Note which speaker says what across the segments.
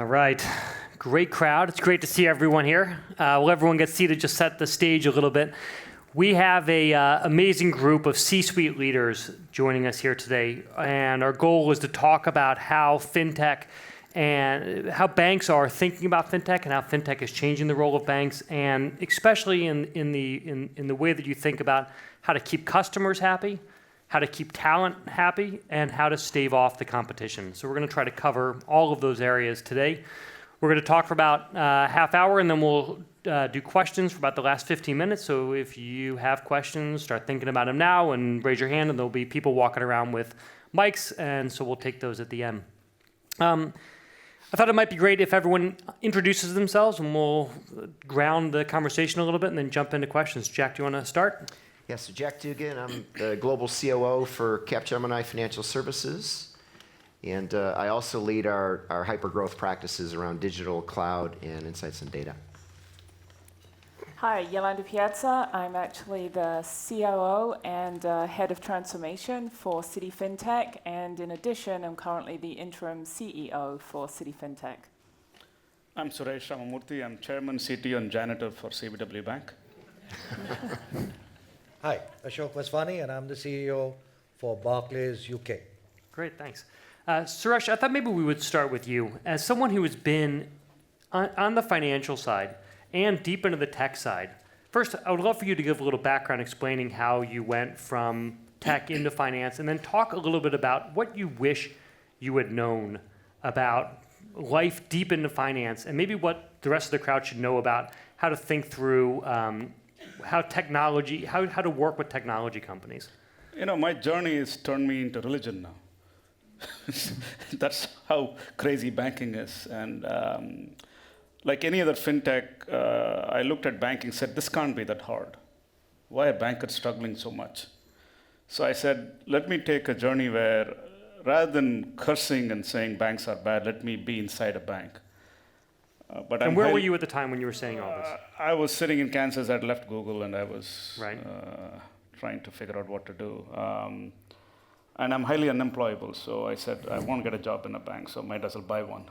Speaker 1: All right, great crowd. It's great to see everyone here. While everyone gets seated, just set the stage a little bit. We have a amazing group of C-suite leaders joining us here today, and our goal is to talk about how fintech and how banks are thinking about fintech and how fintech is changing the role of banks, and especially in the way that you think about how to keep customers happy, how to keep talent happy, and how to stave off the competition. So we're going to try to cover all of those areas today. We're going to talk for about half hour, and then we'll do questions for about the last 15 minutes. So if you have questions, start thinking about them now and raise your hand, and there'll be people walking around with mics, and so we'll take those at the end. I thought it might be great if everyone introduces themselves, and we'll ground the conversation a little bit and then jump into questions. Jack, do you want to start?
Speaker 2: Yes, so Jack Dugan, I'm the Global COO for Capgemini Financial Services. And I also lead our hypergrowth practices around digital, cloud, and insights and data.
Speaker 3: Hi, Yolanda Piazza. I'm actually the COO and Head of Transformation for Citi FinTech. And in addition, I'm currently the interim CEO for Citi FinTech.
Speaker 4: I'm Suresh Ramamurthy. I'm Chairman, CTO, and Janitor for CBW Bank.
Speaker 5: Hi, Ashok Vaswani, and I'm the CEO for Barclays UK.
Speaker 1: Great, thanks. Suresh, I thought maybe we would start with you. As someone who has been on the financial side and deep into the tech side, first, I would love for you to give a little background explaining how you went from tech into finance, and then talk a little bit about what you wish you had known about life deep into finance, and maybe what the rest of the crowd should know about how to think through how to work with technology companies.
Speaker 4: You know, my journey has turned me into religion now. That's how crazy banking is. And like any other fintech, I looked at banking and said, this can't be that hard. Why are bankers struggling so much? So I said, let me take a journey where, rather than cursing and saying banks are bad, let me be inside a bank.
Speaker 1: And where were you at the time when you were saying all this?
Speaker 4: I was sitting in Kansas. I'd left Google, and I was
Speaker 1: Right.
Speaker 4: Trying to figure out what to do. And I'm highly unemployable, so I said, I won't get a job in a bank, so might as well buy one.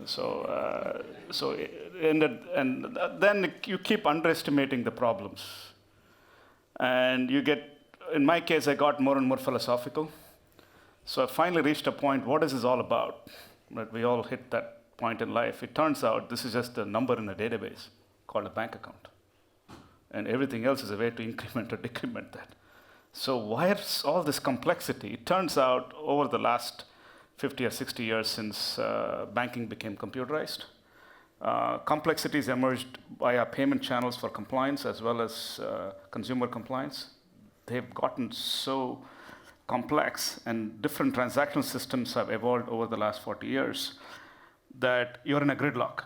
Speaker 4: So it ended, and then you keep underestimating the problems. And you get, in my case, I got more and more philosophical. So I finally reached a point, what is this all about? Right? We all hit that point in life. It turns out this is just a number in a database called a bank account. And everything else is a way to increment or decrement that. So why is all this complexity? It turns out over the last 50 or 60 years since banking became computerized, complexities emerged via payment channels for compliance as well as consumer compliance. They've gotten so complex, and different transactional systems have evolved over the last 40 years that you're in a gridlock.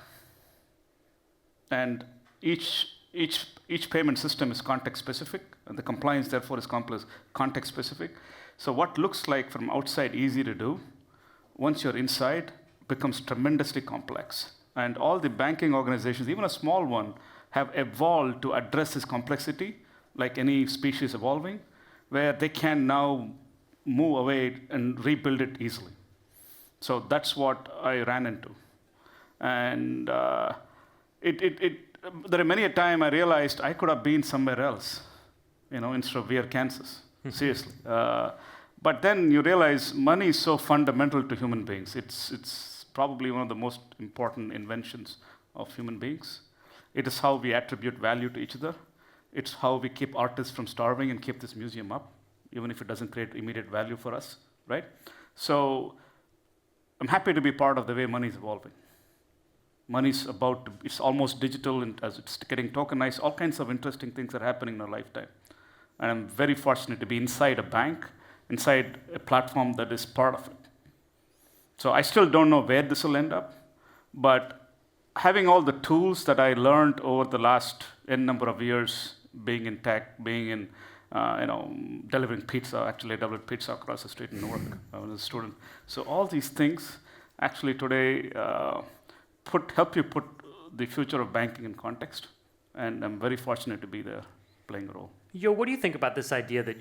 Speaker 4: And each payment system is context specific, and the compliance therefore is context specific. So what looks like from outside easy to do, once you're inside, becomes tremendously complex. And all the banking organizations, even a small one, have evolved to address this complexity, like any species evolving, where they can now move away and rebuild it easily. So that's what I ran into. And there are many a time I realized I could have been somewhere else, instead of Weir, Kansas, seriously. But then you realize money is so fundamental to human beings. It's probably one of the most important inventions of human beings. It is how we attribute value to each other. It's how we keep artists from starving and keep this museum up, even if it doesn't create immediate value for us, right? So I'm happy to be part of the way money is evolving. Money's it's almost digital, and as it's getting tokenized, all kinds of interesting things are happening in our lifetime. And I'm very fortunate to be inside a bank, inside a platform that is part of it. So I still don't know where this will end up, but having all the tools that I learned over the last N number of years, being in tech, being in delivering pizza. Actually, I delivered pizza across the street in Newark when I was a student. So all these things actually today help you put the future of banking in context. And I'm very fortunate to be there playing a role.
Speaker 1: Yo, what do you think about this idea that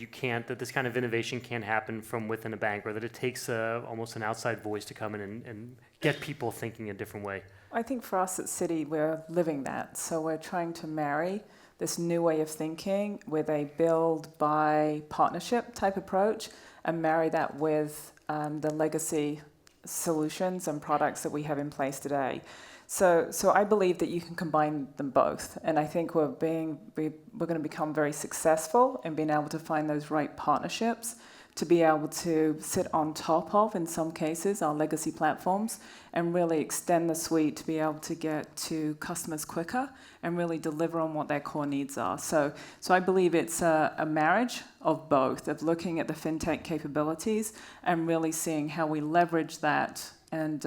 Speaker 1: that this kind of innovation can't happen from within a bank, or that it takes almost an outside voice to come in and get people thinking a different way?
Speaker 3: I think for us at Citi, we're living that. So we're trying to marry this new way of thinking with a build, buy, partnership type approach and marry that with the legacy solutions and products that we have in place today. So I believe that you can combine them both, and I think we're going to become very successful in being able to find those right partnerships to be able to sit on top of, in some cases, our legacy platforms and really extend the suite to be able to get to customers quicker and really deliver on what their core needs are. So I believe it's a marriage of both, of looking at the fintech capabilities and really seeing how we leverage that and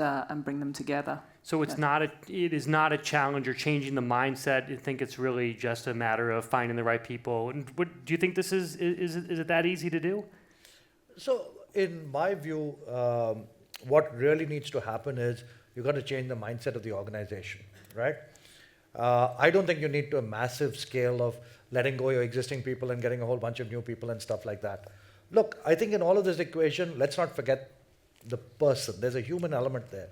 Speaker 3: bring them together.
Speaker 1: So it is not a challenge or changing the mindset. You think it's really just a matter of finding the right people. And do you think this is it that easy to do?
Speaker 5: So, in my view, what really needs to happen is you've got to change the mindset of the organization, right? I don't think you need to a massive scale of letting go your existing people and getting a whole bunch of new people and stuff like that. Look, I think in all of this equation, let's not forget the person. There's a human element there.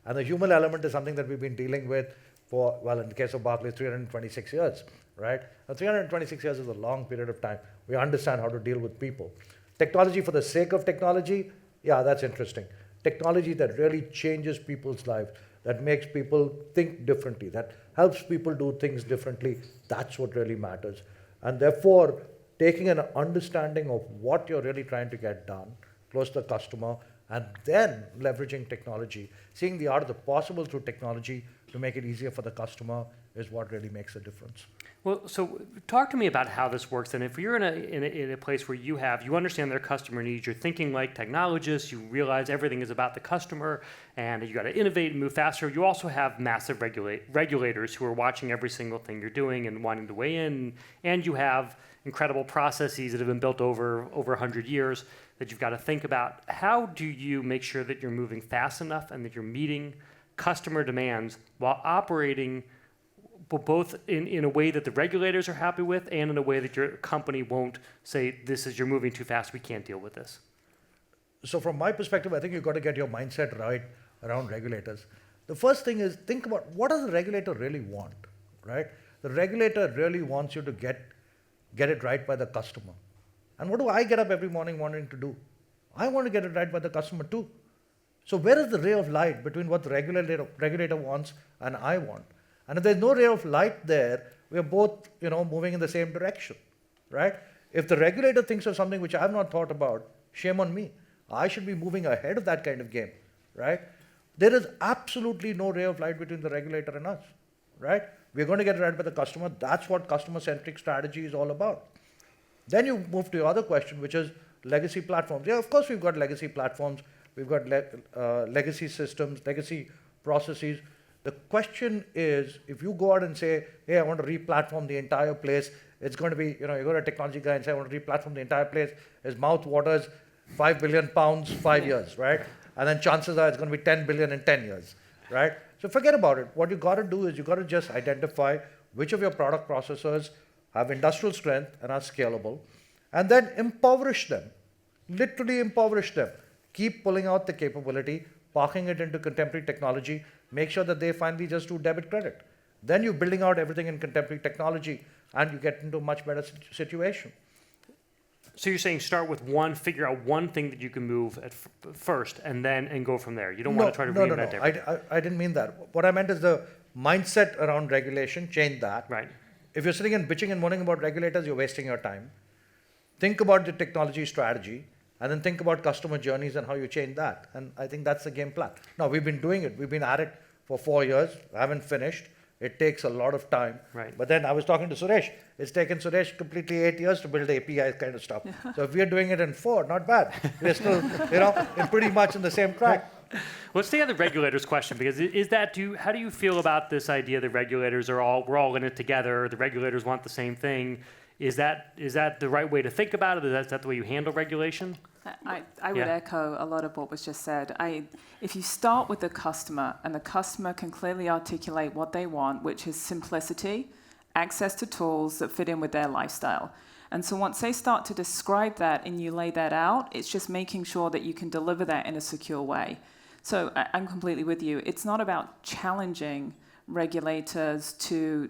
Speaker 5: And the human element is something that we've been dealing with for, well, in the case of Barclays, 326 years, right? Now, 326 years is a long period of time. We understand how to deal with people. Technology for the sake of technology, yeah, that's interesting. Technology that really changes people's lives, that makes people think differently, that helps people do things differently, that's what really matters. And therefore, taking an understanding of what you're really trying to get done, close to the customer, and then leveraging technology, seeing the art of the possible through technology to make it easier for the customer is what really makes a difference.
Speaker 1: Well, so talk to me about how this works. And if you're in a place where you understand their customer needs, you're thinking like technologists, you realize everything is about the customer, and you got to innovate and move faster. You also have massive regulators who are watching every single thing you're doing and wanting to weigh in, and you have incredible processes that have been built over 100 years that you've got to think about. How do you make sure that you're moving fast enough and that you're meeting customer demands while operating both in a way that the regulators are happy with and in a way that your company won't say, you're moving too fast, we can't deal with this?
Speaker 5: So from my perspective, I think you've got to get your mindset right around regulators. The first thing is think about what does the regulator really want, right? The regulator really wants you to get it right by the customer. And what do I get up every morning wanting to do? I want to get it right by the customer too. So where is the ray of light between what the regulator wants and I want? And if there's no ray of light there, we're both, moving in the same direction, right? If the regulator thinks of something which I have not thought about, shame on me. I should be moving ahead of that kind of game, right? There is absolutely no ray of light between the regulator and us, right? We're going to get it right by the customer. That's what customer-centric strategy is all about. Then you move to your other question, which is legacy platforms. Yeah, of course we've got legacy platforms. We've got legacy systems, legacy processes. The question is, if you go out and say, hey, I want to re-platform the entire place, it's going to be, you go to a technology guy and say, I want to re-platform the entire place. His mouth waters, £5 billion, 5 years, right? And then chances are it's going to be 10 billion in 10 years, right? So forget about it. What you got to do is you got to just identify which of your product processors have industrial strength and are scalable, and then impoverish them, literally impoverish them. Keep pulling out the capability, parking it into contemporary technology, make sure that they finally just do debit credit. Then you're building out everything in contemporary technology, and you get into a much better situation.
Speaker 1: So you're saying start with figure out one thing that you can move at first, and go from there. You don't want to try to reinvent everything.
Speaker 5: I didn't mean that. What I meant is the mindset around regulation, change that.
Speaker 1: Right.
Speaker 5: If you're sitting and bitching and moaning about regulators, you're wasting your time. Think about the technology strategy, and then think about customer journeys and how you change that. And I think that's the game plan. Now, we've been doing it. We've been at it for 4 years. I haven't finished. It takes a lot of time.
Speaker 1: Right.
Speaker 5: But then I was talking to Suresh. It's taken Suresh completely 8 years to build API kind of stuff. So if we're doing it in 4, not bad. We're still, in pretty much in the same track.
Speaker 1: Let's stay on the regulators question, because how do you feel about this idea that regulators we're all in it together, the regulators want the same thing? Is that the right way to think about it? Is that the way you handle regulation?
Speaker 3: I would echo a lot of what was just said. If you start with the customer and the customer can clearly articulate what they want, which is simplicity, access to tools that fit in with their lifestyle, And so once they start to describe that and you lay that out, it's just making sure that you can deliver that in a secure way. So I'm completely with you. It's not about challenging regulators to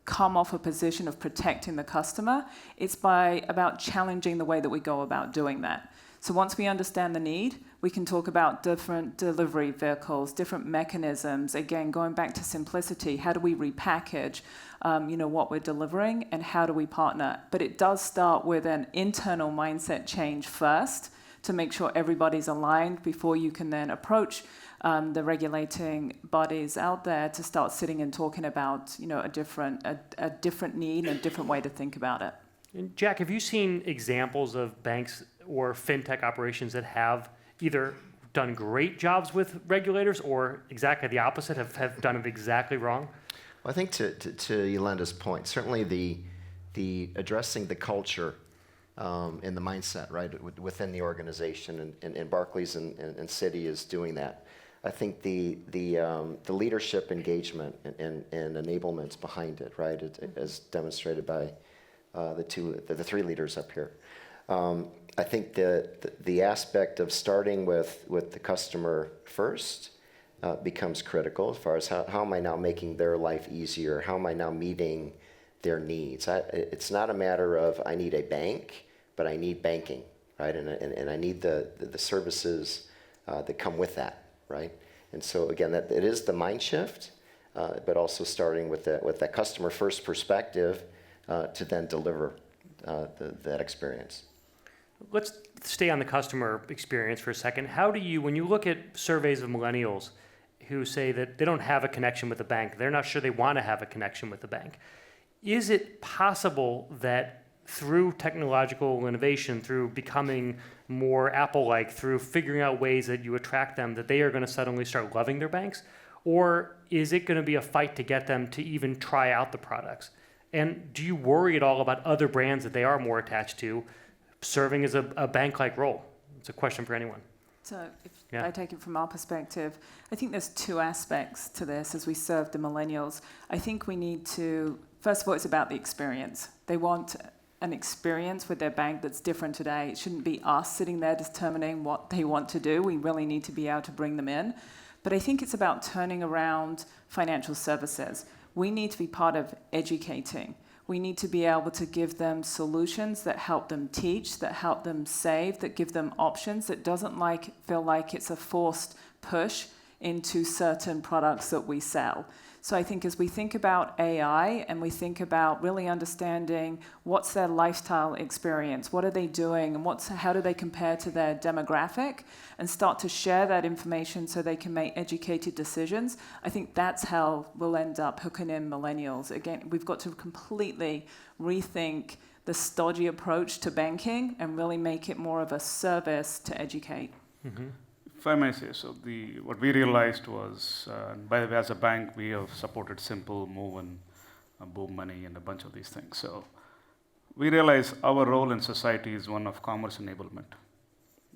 Speaker 3: come off a position of protecting the customer. It's about challenging the way that we go about doing that. So once we understand the need, we can talk about different delivery vehicles, different mechanisms. Again, going back to simplicity, how do we repackage what we're delivering and how do we partner? But it does start with an internal mindset change first to make sure everybody's aligned before you can then approach the regulating bodies out there to start sitting and talking about a different need and a different way to think about it.
Speaker 1: And Jack, have you seen examples of banks or fintech operations that have either done great jobs with regulators or exactly the opposite, have done it exactly wrong?
Speaker 2: Well, I think to Yolanda's point, certainly the addressing the culture and the mindset, right, within the organization, and Barclays and Citi is doing that. I think the leadership engagement and enablements behind it, right, as demonstrated by the three leaders up here. I think the aspect of starting with the customer first becomes critical as far as how am I now making their life easier? How am I now meeting their needs? It's not a matter of I need a bank, but I need banking, right? And I need the services that come with that, right? And so again, that it is the mind shift, but also starting with that customer first perspective to then deliver that experience.
Speaker 1: Let's stay on the customer experience for a second. How do you, when you look at surveys of millennials who say that they don't have a connection with the bank, they're not sure they want to have a connection with the bank, is it possible that through technological innovation, through becoming more Apple-like, through figuring out ways that you attract them, that they are going to suddenly start loving their banks? Or is it going to be a fight to get them to even try out the products? And do you worry at all about other brands that they are more attached to serving as a bank-like role? It's a question for anyone.
Speaker 3: So if
Speaker 1: Yeah.
Speaker 3: I take it from our perspective, I think there's two aspects to this as we serve the millennials. I think we need to, first of all, it's about the experience. They want an experience with their bank that's different today. It shouldn't be us sitting there determining what they want to do. We really need to be able to bring them in. But I think it's about turning around financial services. We need to be part of educating. We need to be able to give them solutions that help them teach, that help them save, that give them options, that doesn't feel like it's a forced push into certain products that we sell. So I think as we think about AI and we think about really understanding what's their lifestyle experience, what are they doing, and how do they compare to their demographic, and start to share that information so they can make educated decisions, I think that's how we'll end up hooking in millennials. Again, we've got to completely rethink the stodgy approach to banking and really make it more of a service to educate.
Speaker 1: Mm-hmm.
Speaker 4: If I may say so, what we realized was, by the way, as a bank, we have supported Simple, Move, and Boom Money, and a bunch of these things. So we realize our role in society is one of commerce enablement.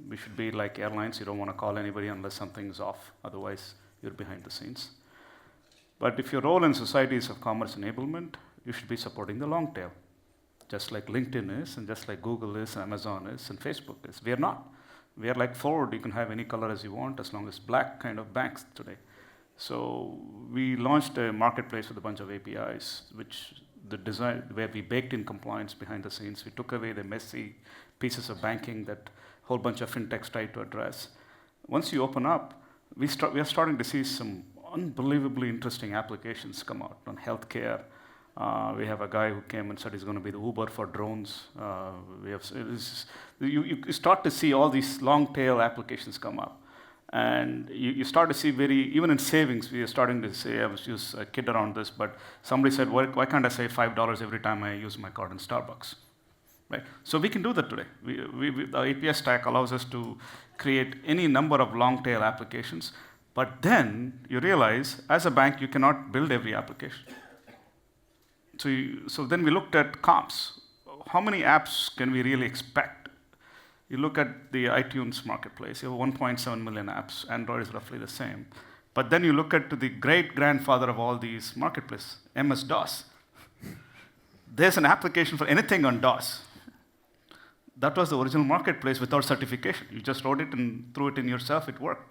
Speaker 4: We should be like airlines. You don't want to call anybody unless something's off. Otherwise, you're behind the scenes. But if your role in society is of commerce enablement, you should be supporting the long tail, just like LinkedIn is, and just like Google is, Amazon is, and Facebook is. We are not. We are like Ford. You can have any color as you want, as long as black kind of banks today. So we launched a marketplace with a bunch of APIs, which where we baked in compliance behind the scenes. We took away the messy pieces of banking that a whole bunch of fintechs tried to address. Once you open up, we are starting to see some unbelievably interesting applications come out on healthcare. We have a guy who came and said he's going to be the Uber for drones. You start to see all these long tail applications come up. And you start to see even in savings, we are starting to say, I was just a kid around this, but somebody said, why can't I save $5 every time I use my card in Starbucks? Right? So we can do that today. The API stack allows us to create any number of long tail applications, but then you realize, as a bank, you cannot build every application. So then we looked at comps. How many apps can we really expect? You look at the iTunes marketplace, you have 1.7 million apps. Android is roughly the same. But then you look at the great-grandfather of all these marketplaces, MS-DOS. There's an application for anything on DOS. that was the original marketplace without certification. You just wrote it and threw it in yourself, it worked.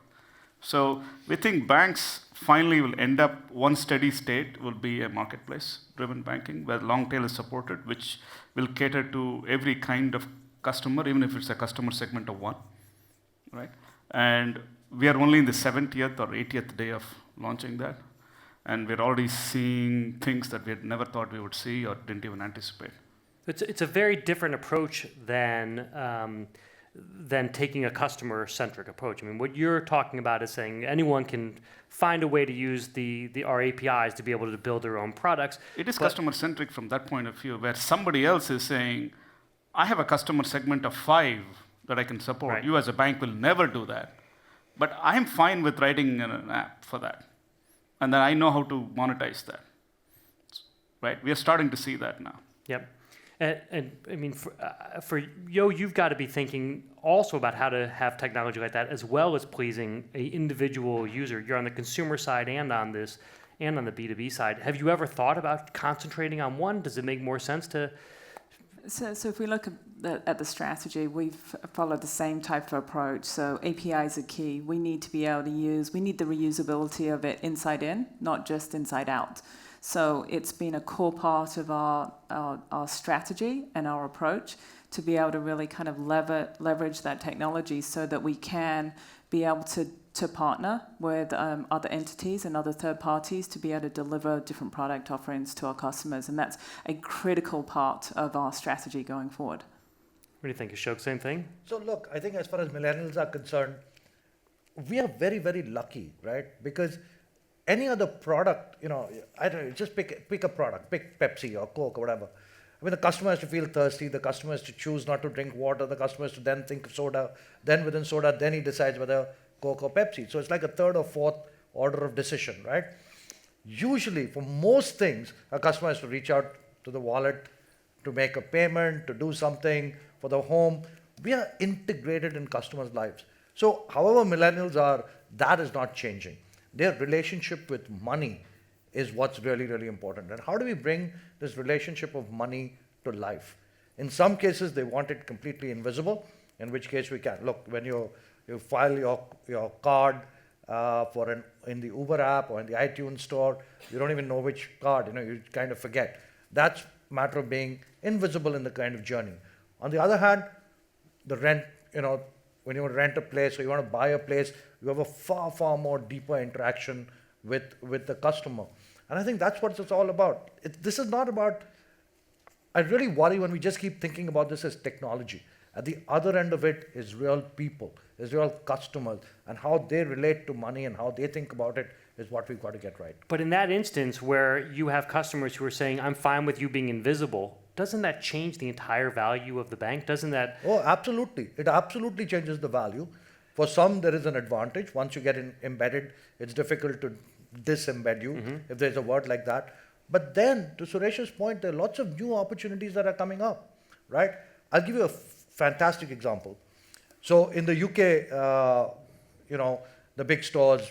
Speaker 4: So we think banks finally will end up, one steady state will be a marketplace-driven banking where long tail is supported, which will cater to every kind of customer, even if it's a customer segment of one, right? And we are only in the 70th or 80th day of launching that. And we're already seeing things that we had never thought we would see or didn't even anticipate.
Speaker 1: It's a very different approach than taking a customer-centric approach. I mean, what you're talking about is saying anyone can find a way to use our APIs to be able to build their own products.
Speaker 4: It is customer-centric from that point of view, where somebody else is saying, I have a customer segment of 5 that I can support.
Speaker 1: Right.
Speaker 4: You as a bank will never do that. But I'm fine with writing an app for that. And then I know how to monetize that. Right? We are starting to see that now.
Speaker 1: Yep. And I mean, for Yo, you've got to be thinking also about how to have technology like that, as well as pleasing an individual user. You're on the consumer side and on the B2B side. Have you ever thought about concentrating on one? Does it make more sense to?
Speaker 3: So if we look at the strategy, we've followed the same type of approach. So APIs are key. We need to be able to we need the reusability of it inside in, not just inside out. So it's been a core part of our strategy and our approach to be able to really kind of leverage that technology so that we can be able to partner with other entities and other third parties to be able to deliver different product offerings to our customers. And that's a critical part of our strategy going forward.
Speaker 1: What do you think, Ashok? Same thing?
Speaker 5: So look, I think as far as millennials are concerned, we are very, very lucky, right? Because any other product, I don't know, just pick a product, pick Pepsi or Coke or whatever. I mean, the customer has to feel thirsty, the customer has to choose not to drink water, the customer has to then think of soda, then within soda, then he decides whether Coke or Pepsi. So it's like a third or fourth order of decision, right? Usually, for most things, a customer has to reach out to the wallet to make a payment, to do something for the home. We are integrated in customers' lives. So however millennials are, that is not changing. Their relationship with money is what's really, really important. And how do we bring this relationship of money to life? In some cases, they want it completely invisible, in which case we can. Look, when you file your card in the Uber app or in the iTunes store, you don't even know which card, you kind of forget. That's a matter of being invisible in the kind of journey. On the other hand, the rent, when you rent a place or you want to buy a place, you have a far, far more deeper interaction with the customer. And I think that's what it's all about. This is not about, I really worry when we just keep thinking about this as technology. At the other end of it is real people, is real customers, and how they relate to money and how they think about it is what we've got to get right.
Speaker 1: But in that instance where you have customers who are saying, I'm fine with you being invisible, doesn't that change the entire value of the bank? Doesn't that?
Speaker 5: Oh, absolutely. It absolutely changes the value. For some, there is an advantage. Once you get embedded, it's difficult to disembed you, if there's a word like that. But then, to Suresh's point, there are lots of new opportunities that are coming up, right? I'll give you a fantastic example. So in the UK, the big stores,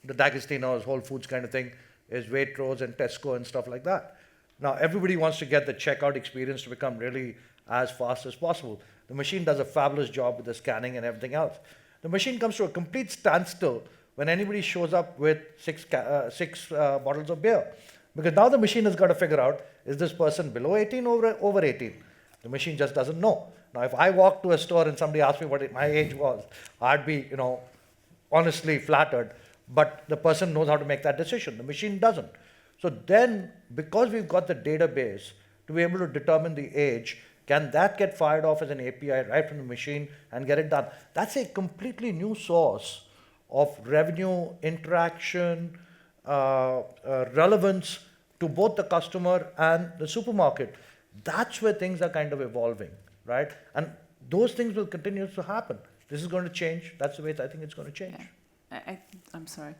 Speaker 5: the D'Agostino's, Whole Foods kind of thing, is Waitrose and Tesco and stuff like that. Now, everybody wants to get the checkout experience to become really as fast as possible. The machine does a fabulous job with the scanning and everything else. The machine comes to a complete standstill when anybody shows up with six bottles of beer. Because now the machine has got to figure out, is this person below 18 or over 18? The machine just doesn't know. Now, if I walk to a store and somebody asks me what my age was, I'd be, honestly flattered. But the person knows how to make that decision. The machine doesn't. So then, because we've got the database to be able to determine the age, can that get fired off as an API right from the machine and get it done? That's a completely new source of revenue, interaction, relevance to both the customer and the supermarket. That's where things are kind of evolving, right? And those things will continue to happen. This is going to change. That's the way I think it's going to change.
Speaker 3: Yeah. I'm sorry.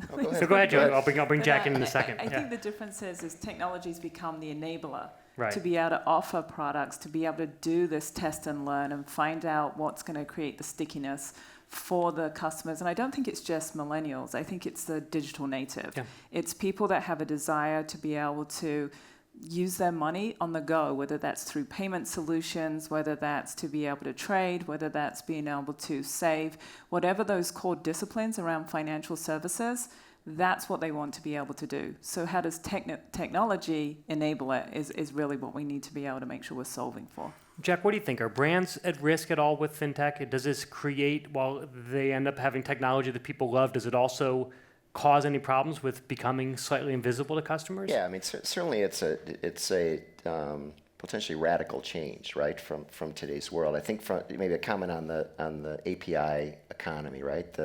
Speaker 1: So go ahead, Joe. I'll bring Jack in a second.
Speaker 3: I think the difference is technology's become the enabler
Speaker 1: Right.
Speaker 3: to be able to offer products, to be able to do this test and learn and find out what's going to create the stickiness for the customers. And I don't think it's just millennials. I think it's the digital native.
Speaker 1: Yeah.
Speaker 3: It's people that have a desire to be able to use their money on the go, whether that's through payment solutions, whether that's to be able to trade, whether that's being able to save, whatever those core disciplines around financial services, that's what they want to be able to do. So how does technology enable it is really what we need to be able to make sure we're solving for.
Speaker 1: Jack, what do you think? Are brands at risk at all with fintech? Does this create, while they end up having technology that people love, does it also cause any problems with becoming slightly invisible to customers?
Speaker 2: Yeah, I mean, certainly it's a potentially radical change, right, from today's world. I think maybe a comment on the API economy, right?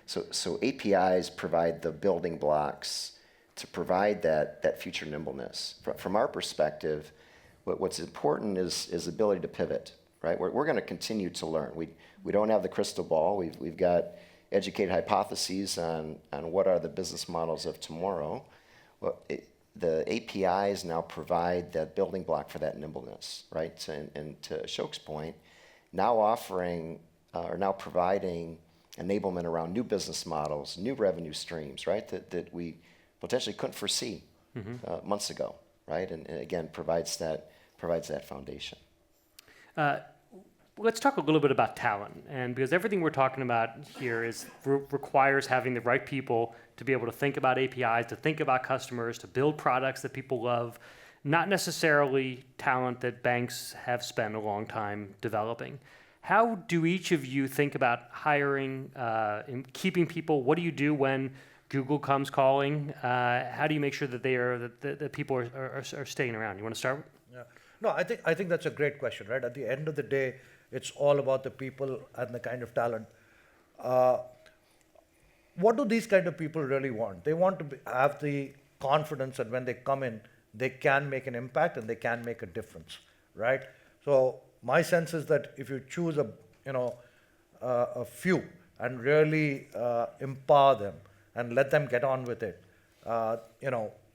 Speaker 2: So APIs provide the building blocks to provide that future nimbleness. From our perspective, what's important is the ability to pivot, right? We're going to continue to learn. We don't have the crystal ball. We've got educated hypotheses on what are the business models of tomorrow. Well, the APIs now provide that building block for that nimbleness, right? And to Ashok's point, now offering or now providing enablement around new business models, new revenue streams, right? That we potentially couldn't foresee months ago, right? And again, provides that foundation.
Speaker 1: Let's talk a little bit about talent, and because everything we're talking about here requires having the right people to be able to think about APIs, to think about customers, to build products that people love, not necessarily talent that banks have spent a long time developing. How do each of you think about hiring and keeping people? What do you do when Google comes calling? How do you make sure that that people are staying around? You want to start?
Speaker 5: Yeah. No, I think that's a great question, right? At the end of the day, it's all about the people and the kind of talent. What do these kind of people really want? They want to have the confidence that when they come in, they can make an impact and they can make a difference, right? So my sense is that if you choose a few and really empower them and let them get on with it,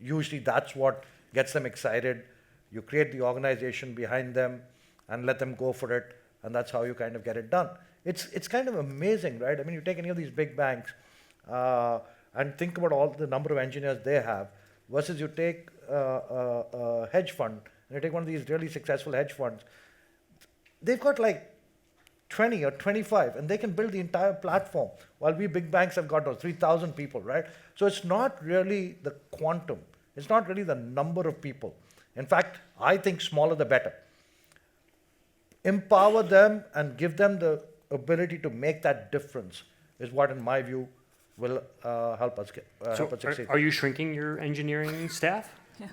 Speaker 5: usually that's what gets them excited. You create the organization behind them and let them go for it, and that's how you kind of get it done. It's kind of amazing, right? I mean, you take any of these big banks and think about all the number of engineers they have versus you take a hedge fund, and you take one of these really successful hedge funds. They've got like 20 or 25, and they can build the entire platform, while we big banks have got 3,000 people, right? So it's not really the quantum. It's not really the number of people. In fact, I think smaller the better. Empower them and give them the ability to make that difference is what, in my view, will help us succeed.
Speaker 1: Are you shrinking your engineering staff?
Speaker 3: Yeah.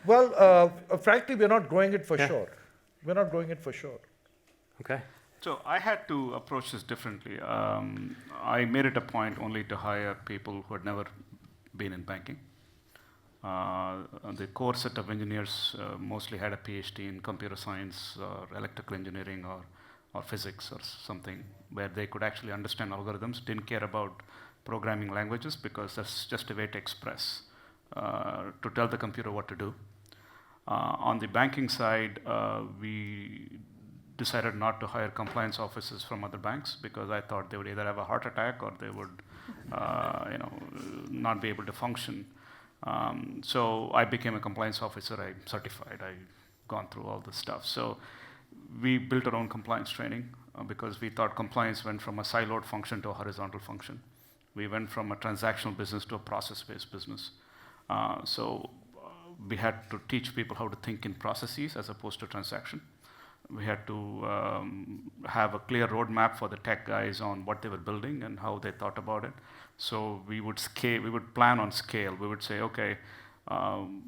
Speaker 5: Well, frankly, we're not growing it for sure. We're not growing it for sure.
Speaker 1: Okay.
Speaker 4: So I had to approach this differently. I made it a point only to hire people who had never been in banking. The core set of engineers mostly had a PhD in computer science or electrical engineering or physics or something, where they could actually understand algorithms, didn't care about programming languages because that's just a way to express, to tell the computer what to do. On the banking side, we decided not to hire compliance officers from other banks because I thought they would either have a heart attack or they would not be able to function. So I became a compliance officer. I certified. I gone through all this stuff. So we built our own compliance training because we thought compliance went from a siloed function to a horizontal function. We went from a transactional business to a process-based business. So we had to teach people how to think in processes as opposed to transaction. We had to have a clear roadmap for the tech guys on what they were building and how they thought about it. So we would scale. We would plan on scale. We would say, okay,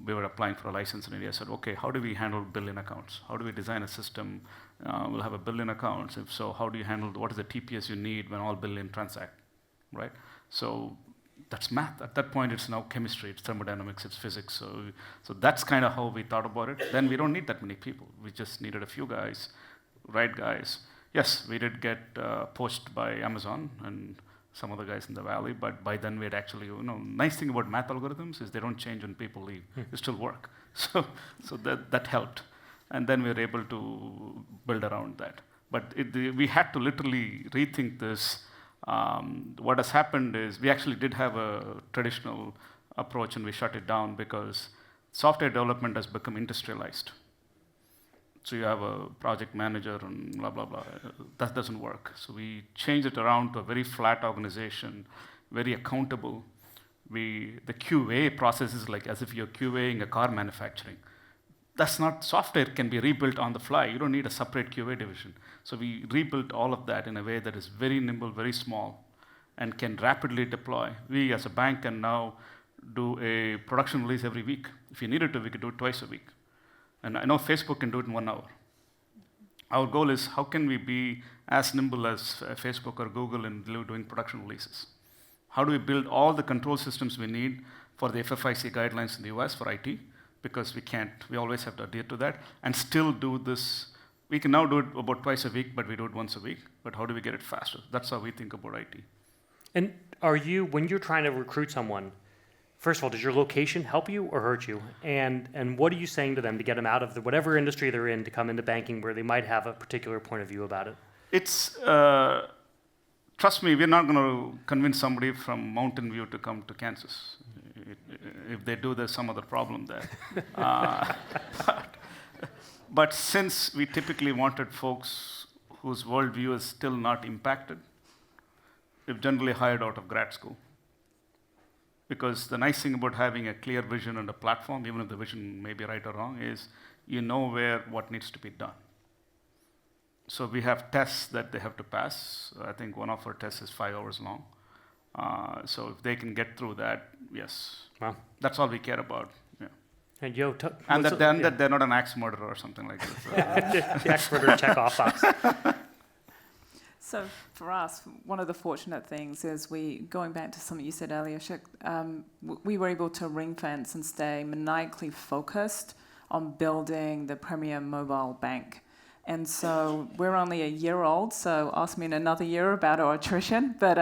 Speaker 4: we were applying for a license in India. I said, okay, how do we handle billion accounts? How do we design a system? We'll have a billion accounts. If so, how do you handle what is the TPS you need when all billion transact, right? So that's math. At that point, it's now chemistry, it's thermodynamics, it's physics. So that's kind of how we thought about it. Then we don't need that many people. We just needed a few guys, right guys. Yes, we did get poached by Amazon and some other guys in the valley, but by then we had actually, nice thing about math algorithms is they don't change when people leave. They still work. So that helped. And then we were able to build around that. But we had to literally rethink this. What has happened is we actually did have a traditional approach and we shut it down because software development has become industrialized. So you have a project manager and blah, blah, blah. That doesn't work. So we changed it around to a very flat organization, very accountable. The QA process is like as if you're QAing a car manufacturing. That's not, software can be rebuilt on the fly. You don't need a separate QA division. So we rebuilt all of that in a way that is very nimble, very small, and can rapidly deploy. We as a bank can now do a production release every week. If you needed to, we could do it twice a week. And I know Facebook can do it in 1 hour. Our goal is how can we be as nimble as Facebook or Google in doing production releases? How do we build all the control systems we need for the FFIC guidelines in the US for IT? Because we always have to adhere to that, and still do this. We can now do it about twice a week, but we do it once a week. But how do we get it faster? That's how we think about IT.
Speaker 1: And when you're trying to recruit someone, first of all, does your location help you or hurt you? And what are you saying to them to get them out of whatever industry they're in to come into banking where they might have a particular point of view about it?
Speaker 4: It's, trust me, we're not going to convince somebody from Mountain View to come to Kansas. If they do, there's some other problem there. But since we typically wanted folks whose worldview is still not impacted, we've generally hired out of grad school. Because the nice thing about having a clear vision and a platform, even if the vision may be right or wrong, is you know what needs to be done. So we have tests that they have to pass. I think one of our tests is 5 hours long. So if they can get through that, yes.
Speaker 1: Wow.
Speaker 4: That's all we care about. Yeah.
Speaker 1: And yo,
Speaker 4: And that they're not an axe murderer or something like that.
Speaker 1: the expert or check off box.
Speaker 3: So for us, one of the fortunate things is going back to something you said earlier, Shik, we were able to ring fence and stay maniacally focused on building the premier mobile bank. And so we're only a year old, so ask me in another year about our attrition. But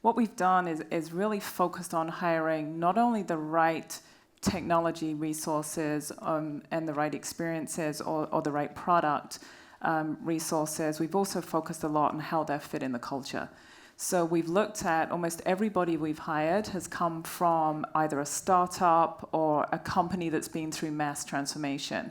Speaker 3: what we've done is really focused on hiring not only the right technology resources and the right experiences or the right product resources, we've also focused a lot on how they fit in the culture. So we've looked at almost everybody we've hired has come from either a startup or a company that's been through mass transformation.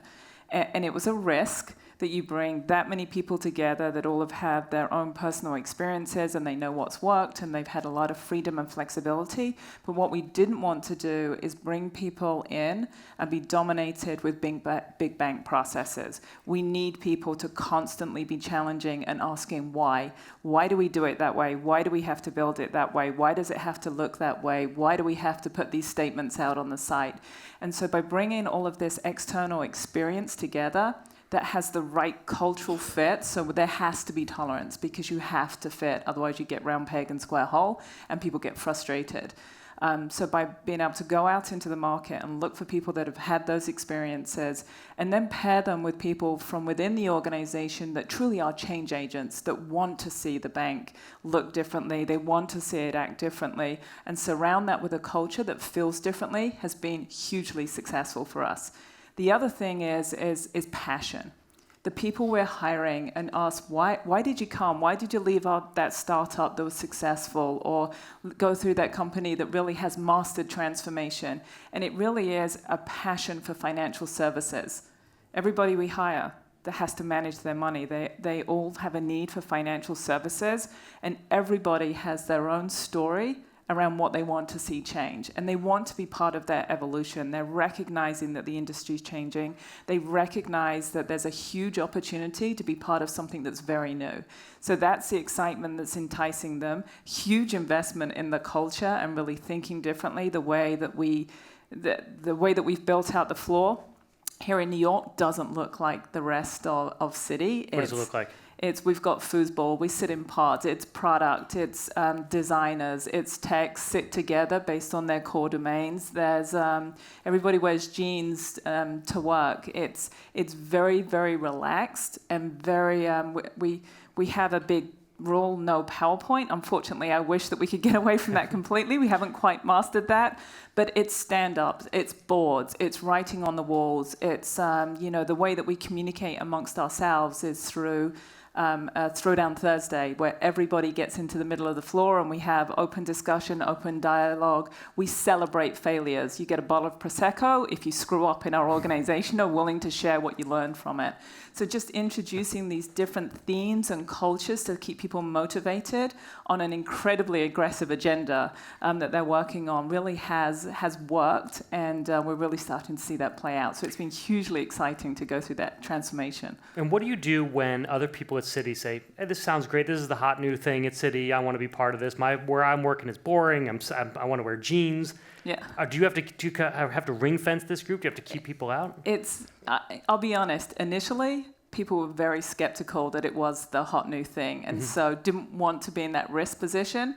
Speaker 3: And it was a risk that you bring that many people together that all have had their own personal experiences and they know what's worked and they've had a lot of freedom and flexibility. But what we didn't want to do is bring people in and be dominated with big bank processes. We need people to constantly be challenging and asking why. Why do we do it that way? Why do we have to build it that way? Why does it have to look that way? Why do we have to put these statements out on the site? And so by bringing all of this external experience together, that has the right cultural fit, so there has to be tolerance because you have to fit, otherwise you get round peg and square hole and people get frustrated. So by being able to go out into the market and look for people that have had those experiences and then pair them with people from within the organization that truly are change agents, that want to see the bank look differently, they want to see it act differently, and surround that with a culture that feels differently has been hugely successful for us. The other thing is passion. The people we're hiring and ask, why did you come? Why did you leave out that startup that was successful or go through that company that really has mastered transformation? And it really is a passion for financial services. Everybody we hire that has to manage their money, they all have a need for financial services, and everybody has their own story around what they want to see change. And they want to be part of that evolution. They're recognizing that the industry's changing. They recognize that there's a huge opportunity to be part of something that's very new. So that's the excitement that's enticing them. Huge investment in the culture and really thinking differently. The way that we've built out the floor here in New York doesn't look like the rest of city.
Speaker 1: What does it look like?
Speaker 3: We've got foosball, we sit in pods, it's product, it's designers, it's tech sit together based on their core domains. There's everybody wears jeans to work. It's very, very relaxed and very we have a big rule, no PowerPoint. Unfortunately, I wish that we could get away from that completely. We haven't quite mastered that. But it's stand-ups, it's boards, it's writing on the walls. It's the way that we communicate amongst ourselves is through Throwdown Thursday, where everybody gets into the middle of the floor and we have open discussion, open dialogue. We celebrate failures. You get a bottle of Prosecco if you screw up in our organization, are willing to share what you learned from it. So just introducing these different themes and cultures to keep people motivated on an incredibly aggressive agenda that they're working on really has worked, and we're really starting to see that play out. So it's been hugely exciting to go through that transformation.
Speaker 1: And what do you do when other people at Citi say, hey, this sounds great, this is the hot new thing at Citi, I want to be part of this, where I'm working is boring, I want to wear jeans.
Speaker 3: Yeah.
Speaker 1: Do you have to ring fence this group? Do you have to keep people out?
Speaker 3: I'll be honest, initially, people were very skeptical that it was the hot new thing, and so didn't want to be in that risk position.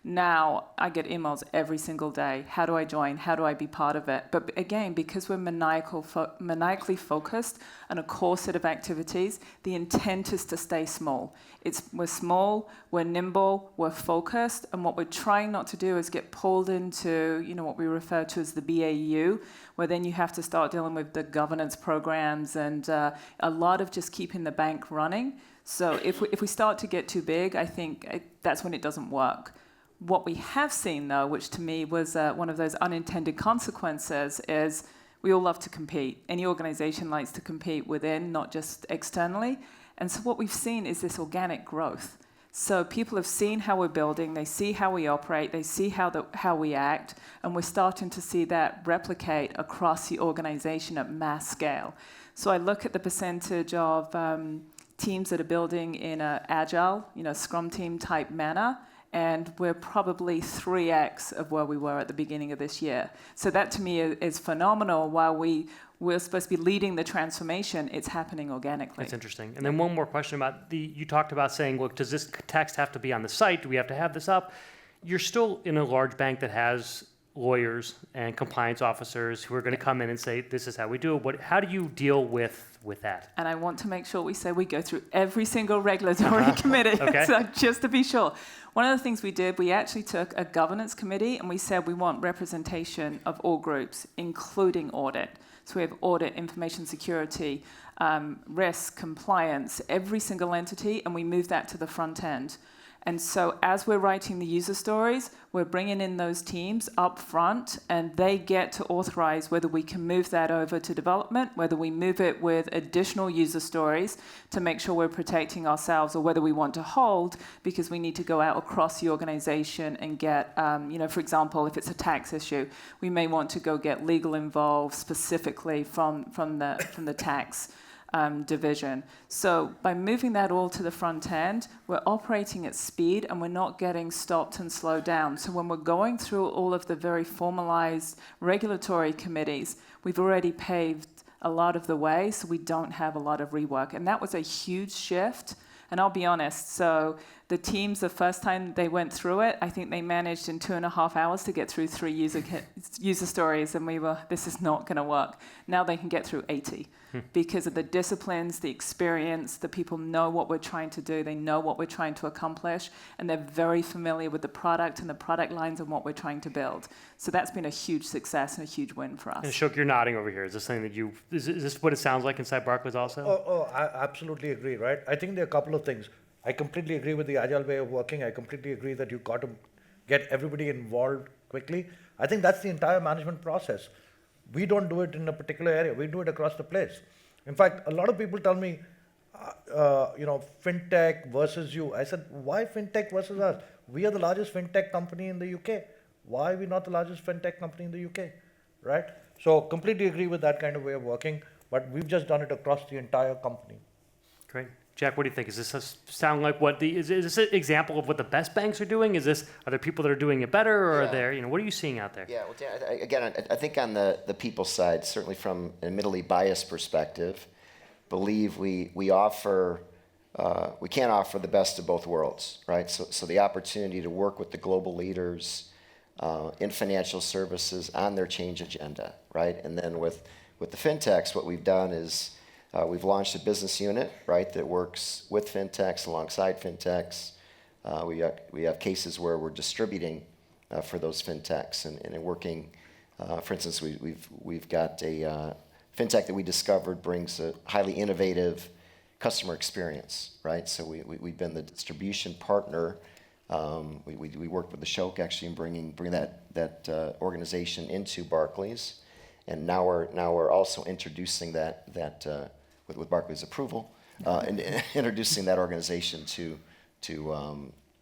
Speaker 3: Now I get emails every single day. How do I join? How do I be part of it? But again, because we're maniacally focused on a core set of activities, the intent is to stay small. We're small, we're nimble, we're focused, and what we're trying not to do is get pulled into, what we refer to as the BAU, where then you have to start dealing with the governance programs and a lot of just keeping the bank running. So if we start to get too big, I think that's when it doesn't work. What we have seen, though, which to me was one of those unintended consequences, is we all love to compete. Any organization likes to compete within, not just externally. And so what we've seen is this organic growth. So people have seen how we're building, they see how we operate, they see how we act, and we're starting to see that replicate across the organization at mass scale. So I look at the percentage of teams that are building in an agile, Scrum team type manner, and we're probably 3x of where we were at the beginning of this year. So that to me is phenomenal. While we're supposed to be leading the transformation, it's happening organically.
Speaker 1: That's interesting. And then one more question about you talked about saying, look, does this text have to be on the site? Do we have to have this up? You're still in a large bank that has lawyers and compliance officers who are going to come in and say, this is how we do it. How do you deal with that?
Speaker 3: And I want to make sure we say we go through every single regulatory committee,
Speaker 1: Okay.
Speaker 3: So just to be sure. One of the things we did, we actually took a governance committee and we said we want representation of all groups, including audit. So we have audit, information security, risk, compliance, every single entity, and we move that to the front end. And so as we're writing the user stories, we're bringing in those teams up front, and they get to authorize whether we can move that over to development, whether we move it with additional user stories to make sure we're protecting ourselves, or whether we want to hold because we need to go out across the organization and get, for example, if it's a tax issue, we may want to go get legal involved specifically from the tax division. So by moving that all to the front end, we're operating at speed and we're not getting stopped and slowed down. So when we're going through all of the very formalized regulatory committees, we've already paved a lot of the way, so we don't have a lot of rework. And that was a huge shift. And I'll be honest, so the teams, the first time they went through it, I think they managed in 2.5 hours to get through 3 user stories, and this is not going to work. Now they can get through 80 because of the disciplines, the experience, the people know what we're trying to do, they know what we're trying to accomplish, and they're very familiar with the product and the product lines and what we're trying to build. So that's been a huge success and a huge win for us.
Speaker 1: And Ashok, you're nodding over here. Is this something that is this what it sounds like inside Barclays also?
Speaker 5: I absolutely agree, right? I think there are a couple of things. I completely agree with the agile way of working. I completely agree that you've got to get everybody involved quickly. I think that's the entire management process. We don't do it in a particular area. We do it across the place. In fact, a lot of people tell me, fintech versus you. I said, why fintech versus us? We are the largest fintech company in the UK. Why are we not the largest fintech company in the UK, right? So completely agree with that kind of way of working, but we've just done it across the entire company.
Speaker 1: Great. Jack, what do you think? Is this sound like is this an example of what the best banks are doing? Are there people that are doing it better, or are there, what are you seeing out there?
Speaker 2: Yeah, well, Dan, again, I think on the people side, certainly from an admittedly biased perspective, believe we can't offer the best of both worlds, right? So the opportunity to work with the global leaders in financial services on their change agenda, right? And then with the fintechs, what we've done is we've launched a business unit, right, that works with fintechs alongside fintechs. We have cases where we're distributing for those fintechs and working. For instance, we've got a fintech that we discovered brings a highly innovative customer experience, right? So we've been the distribution partner. We worked with Ashok actually in bringing that organization into Barclays, and now we're also introducing that with Barclays' approval, and introducing that organization to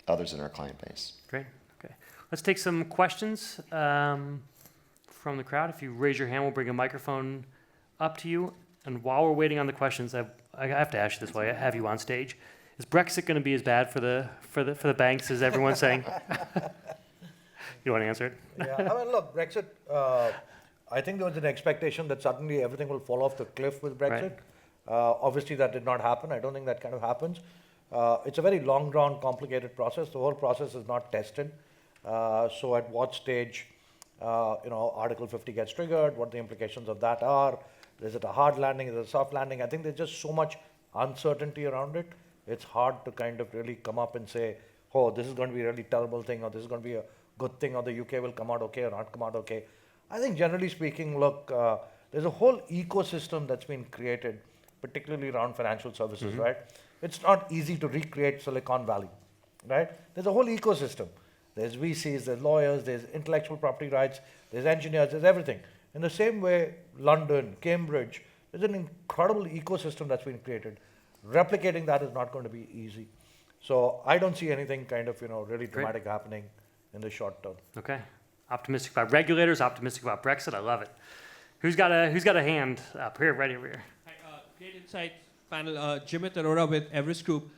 Speaker 2: others in our client base.
Speaker 1: Great. Okay. Let's take some questions from the crowd. If you raise your hand, we'll bring a microphone up to you. And while we're waiting on the questions, I have to ask you this while I have you on stage. Is Brexit going to be as bad for the banks as everyone's saying? You want to answer it?
Speaker 5: Yeah, I mean, look, Brexit, I think there was an expectation that suddenly everything will fall off the cliff with Brexit. Obviously, that did not happen. I don't think that kind of happens. It's a very long, drawn, complicated process. The whole process is not tested. So at what stage, Article 50 gets triggered, what the implications of that are. Is it a hard landing? Is it a soft landing? I think there's just so much uncertainty around it. It's hard to kind of really come up and say, oh, this is going to be a really terrible thing, or this is going to be a good thing, or the UK will come out okay or not come out okay. I think generally speaking, look, there's a whole ecosystem that's been created, particularly around financial services, right? It's not easy to recreate Silicon Valley, right? There's a whole ecosystem. There's VCs, there's lawyers, there's intellectual property rights, there's engineers, there's everything. In the same way, London, Cambridge, there's an incredible ecosystem that's been created. Replicating that is not going to be easy. So I don't see anything kind of, really dramatic happening in the short term.
Speaker 1: Okay. Optimistic about regulators, optimistic about Brexit. I love it. Who's got a hand up here, right over here?
Speaker 6: Hi, great insight panel. Jimit Arora with Everest Group.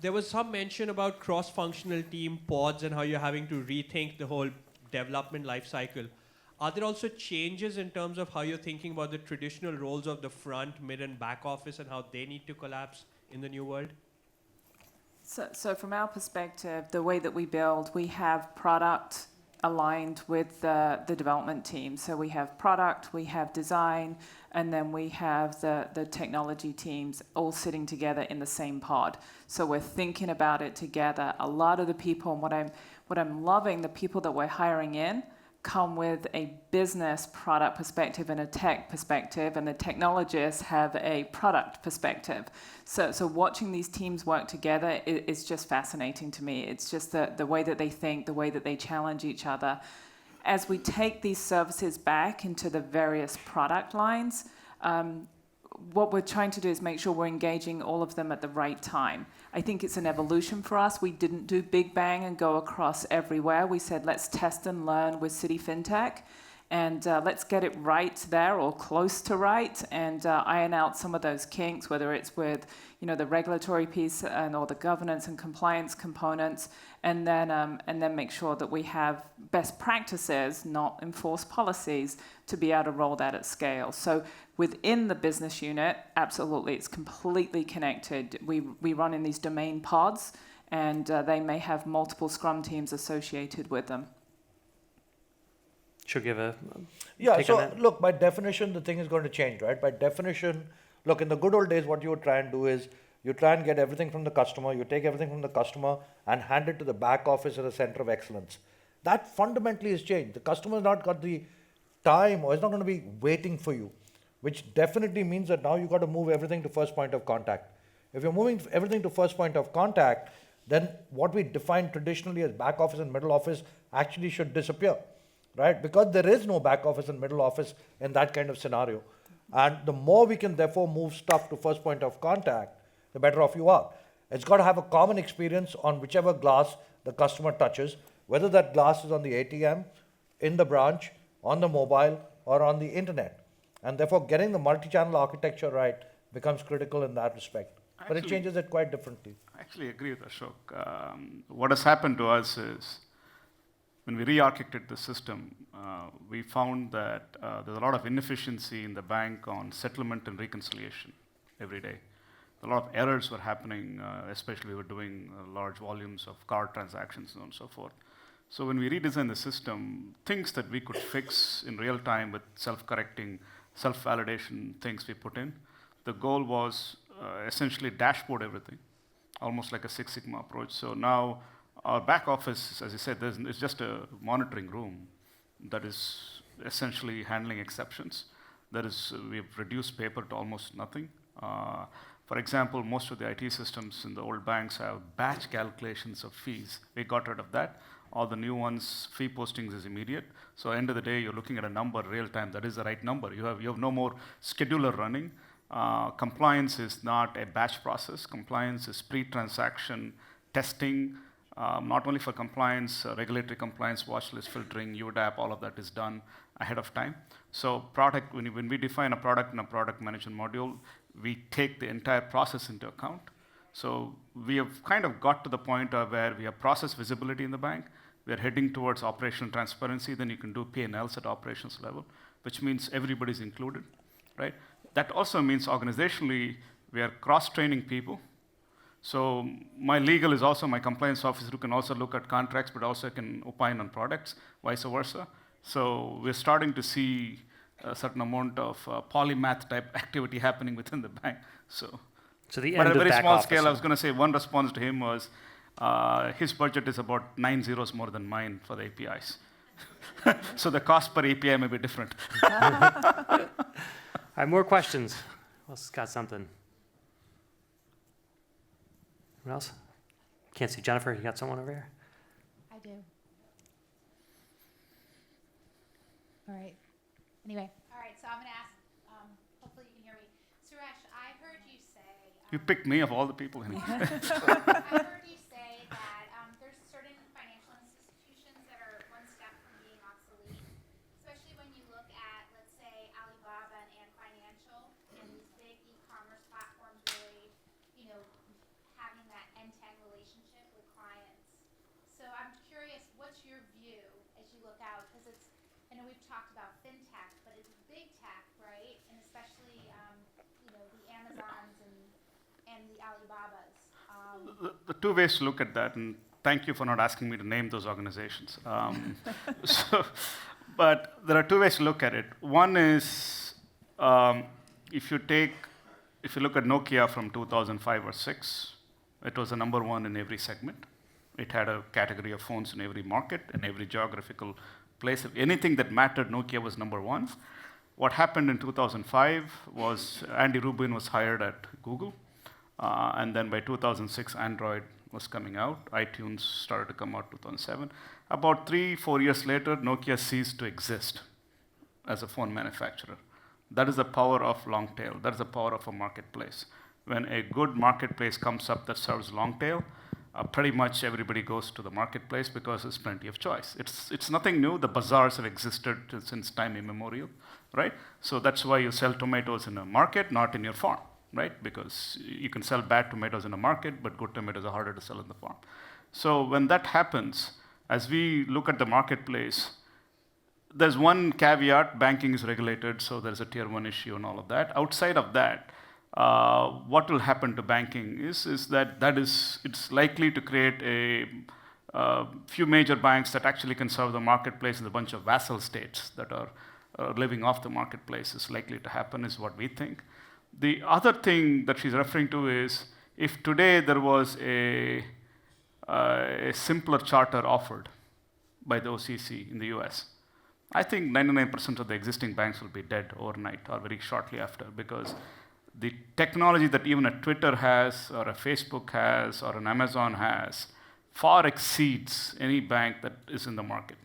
Speaker 6: There was some mention about cross-functional team pods and how you're having to rethink the whole development life cycle. Are there also changes in terms of how you're thinking about the traditional roles of the front, mid, and back office and how they need to collapse in the new world?
Speaker 3: So from our perspective, the way that we build, we have product aligned with the development team. So we have product, we have design, and then we have the technology teams all sitting together in the same pod. So we're thinking about it together. A lot of the people, and what I'm loving, the people that we're hiring in, come with a business product perspective and a tech perspective, and the technologists have a product perspective. So watching these teams work together is just fascinating to me. It's just the way that they think, the way that they challenge each other. As we take these services back into the various product lines, what we're trying to do is make sure we're engaging all of them at the right time. I think it's an evolution for us. We didn't do big bang and go across everywhere. We said, let's test and learn with Citi FinTech, and let's get it right there or close to right, and iron out some of those kinks, whether it's with the regulatory piece or the governance and compliance components, and then make sure that we have best practices, not enforced policies, to be able to roll that at scale. So within the business unit, absolutely, it's completely connected. We run in these domain pods, and they may have multiple Scrum teams associated with them.
Speaker 1: She'll give a
Speaker 5: Yeah,
Speaker 1: take on
Speaker 5: so
Speaker 1: that.
Speaker 5: look, by definition, the thing is going to change, right? By definition, look, in the good old days, what you would try and do is you try and get everything from the customer, you take everything from the customer and hand it to the back office as a center of excellence. That fundamentally has changed. The customer's not got the time, or is not going to be waiting for you, which definitely means that now you've got to move everything to first point of contact. If you're moving everything to first point of contact, then what we define traditionally as back office and middle office actually should disappear, right? Because there is no back office and middle office in that kind of scenario. And the more we can therefore move stuff to first point of contact, the better off you are. It's got to have a common experience on whichever glass the customer touches, whether that glass is on the ATM, in the branch, on the mobile, or on the internet. And therefore, getting the multi-channel architecture right becomes critical in that respect. But it
Speaker 4: Actually-
Speaker 5: changes it quite differently.
Speaker 4: I actually agree with Ashok. What has happened to us is when we re-architected the system, we found that there's a lot of inefficiency in the bank on settlement and reconciliation every day. A lot of errors were happening, especially we were doing large volumes of card transactions and so forth. So when we redesigned the system, things that we could fix in real time with self-correcting, self-validation things we put in, the goal was essentially dashboard everything, almost like a Six Sigma approach. So now our back office, as you said, it's just a monitoring room that is essentially handling exceptions. We've reduced paper to almost nothing. For example, most of the IT systems in the old banks have batch calculations of fees. We got rid of that. All the new ones, fee postings is immediate. So end of the day, you're looking at a number real time. That is the right number. You have no more scheduler running. Compliance is not a batch process. Compliance is pre-transaction testing. Not only for compliance, regulatory compliance, watch list filtering, UDAP, all of that is done ahead of time. So product, when we define a product in a product management module, we take the entire process into account. So we have kind of got to the point of where we have process visibility in the bank. We are heading towards operational transparency. Then you can do P&Ls at operations level, which means everybody's included, right? That also means organizationally, we are cross-training people. So my legal is also my compliance officer who can also look at contracts, but also can opine on products, vice versa. So we're starting to see a certain amount of polymath type activity happening within the bank. So
Speaker 1: the
Speaker 4: but
Speaker 1: end
Speaker 4: at a
Speaker 1: of
Speaker 4: very
Speaker 1: back
Speaker 4: small
Speaker 1: office.
Speaker 4: scale, I was going to say one response to him was his budget is about 9 zeros more than mine for the APIs. So the cost per API may be different.
Speaker 1: All right, more questions. Who else has got something? Anyone else? Can't see. Jennifer, you got someone over here?
Speaker 7: I do. All right. Anyway. All right, so I'm going to ask, hopefully you can hear me. Suresh, I heard you say...
Speaker 4: You picked me of all the people.
Speaker 7: I heard you say that there's certain financial institutions that are one step from being obsolete, especially when you look at, let's say, Alibaba and Ant Financial, and these big e-commerce platforms really, having that end-to-end relationship with clients. So I'm curious, what's your view as you look out? Because I know we've talked about fintech, but it's big tech, right? And especially, the Amazons and the Alibabas.
Speaker 4: The two ways to look at that, and thank you for not asking me to name those organizations. But there are two ways to look at it. One is if you look at Nokia from 2005 or 6, it was the number one in every segment. It had a category of phones in every market, in every geographical place. If anything that mattered, Nokia was number one. What happened in 2005 was Andy Rubin was hired at Google. And then by 2006, Android was coming out. iTunes started to come out 2007. About 3-4 years later, Nokia ceased to exist as a phone manufacturer. That is the power of long tail. That is the power of a marketplace. When a good marketplace comes up that serves long tail, pretty much everybody goes to the marketplace because there's plenty of choice. It's nothing new. The bazaars have existed since time immemorial, right? So that's why you sell tomatoes in a market, not in your farm, right? Because you can sell bad tomatoes in a market, but good tomatoes are harder to sell in the farm. So when that happens, as we look at the marketplace, there's one caveat: banking is regulated, so there's a tier 1 issue and all of that. Outside of that, what will happen to banking is it's likely to create a few major banks that actually can serve the marketplace, and a bunch of vassal states that are living off the marketplace is likely to happen, is what we think. The other thing that she's referring to is if today there was a simpler charter offered by the OCC in the US, I think 99% of the existing banks will be dead overnight or very shortly after, because the technology that even a Twitter has or a Facebook has or an Amazon has far exceeds any bank that is in the market.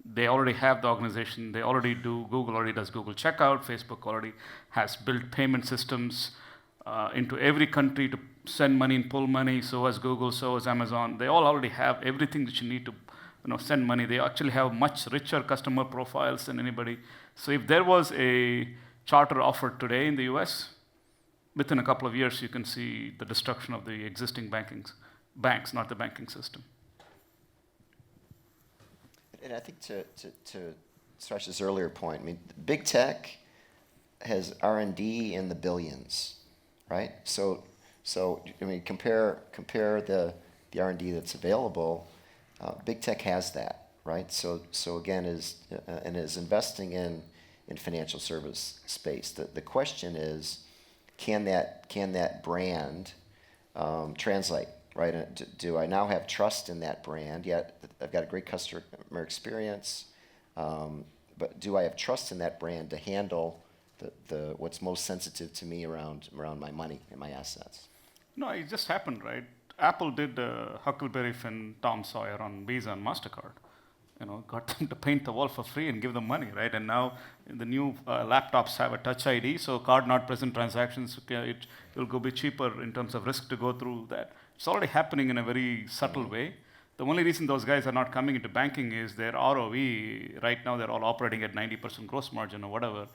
Speaker 4: They already have the organization. They already do. Google already does Google Checkout. Facebook already has built payment systems into every country to send money and pull money. So has Google, so has Amazon. They all already have everything that you need to send money. They actually have much richer customer profiles than anybody. So if there was a charter offered today in the US, within a couple of years, you can see the destruction of the existing banks, not the banking system.
Speaker 2: And I think to Suresh's earlier point, I mean, big tech has R&D in the billions, right? So I mean, compare the R&D that's available. Big tech has that, right? So again, is investing in financial service space. The question is, can that brand translate, right? Do I now have trust in that brand? Yet I've got a great customer experience, but do I have trust in that brand to handle what's most sensitive to me around my money and my assets.
Speaker 4: No, it just happened, right? Apple did Huckleberry Finn, Tom Sawyer on Visa and MasterCard. Got them to paint the wall for free and give them money, right? And now the new laptops have a Touch ID, so card not present transactions, it will go be cheaper in terms of risk to go through that. It's already happening in a very subtle way. The only reason those guys are not coming into banking is their ROE. Right now, they're all operating at 90% gross margin or whatever.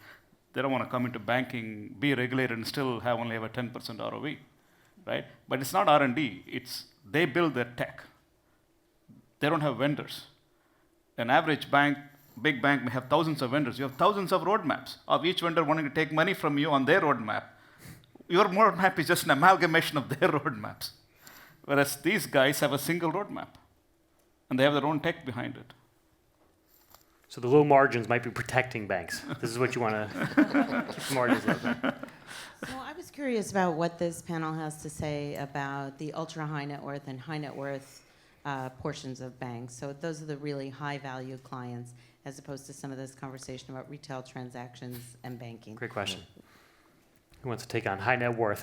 Speaker 4: They don't want to come into banking, be regulated, and still only have a 10% ROE, right? But it's not R&D. They build their tech. They don't have vendors. An average bank, big bank, may have thousands of vendors. You have thousands of roadmaps of each vendor wanting to take money from you on their roadmap. Your roadmap is just an amalgamation of their roadmaps. Whereas these guys have a single roadmap. And they have their own tech behind it.
Speaker 1: So the low margins might be protecting banks. This is what you want to keep the margins low.
Speaker 8: So I was curious about what this panel has to say about the ultra high net worth and high net worth portions of banks. So those are the really high value clients, as opposed to some of this conversation about retail transactions and banking.
Speaker 1: Great question. Who wants to take on high net worth?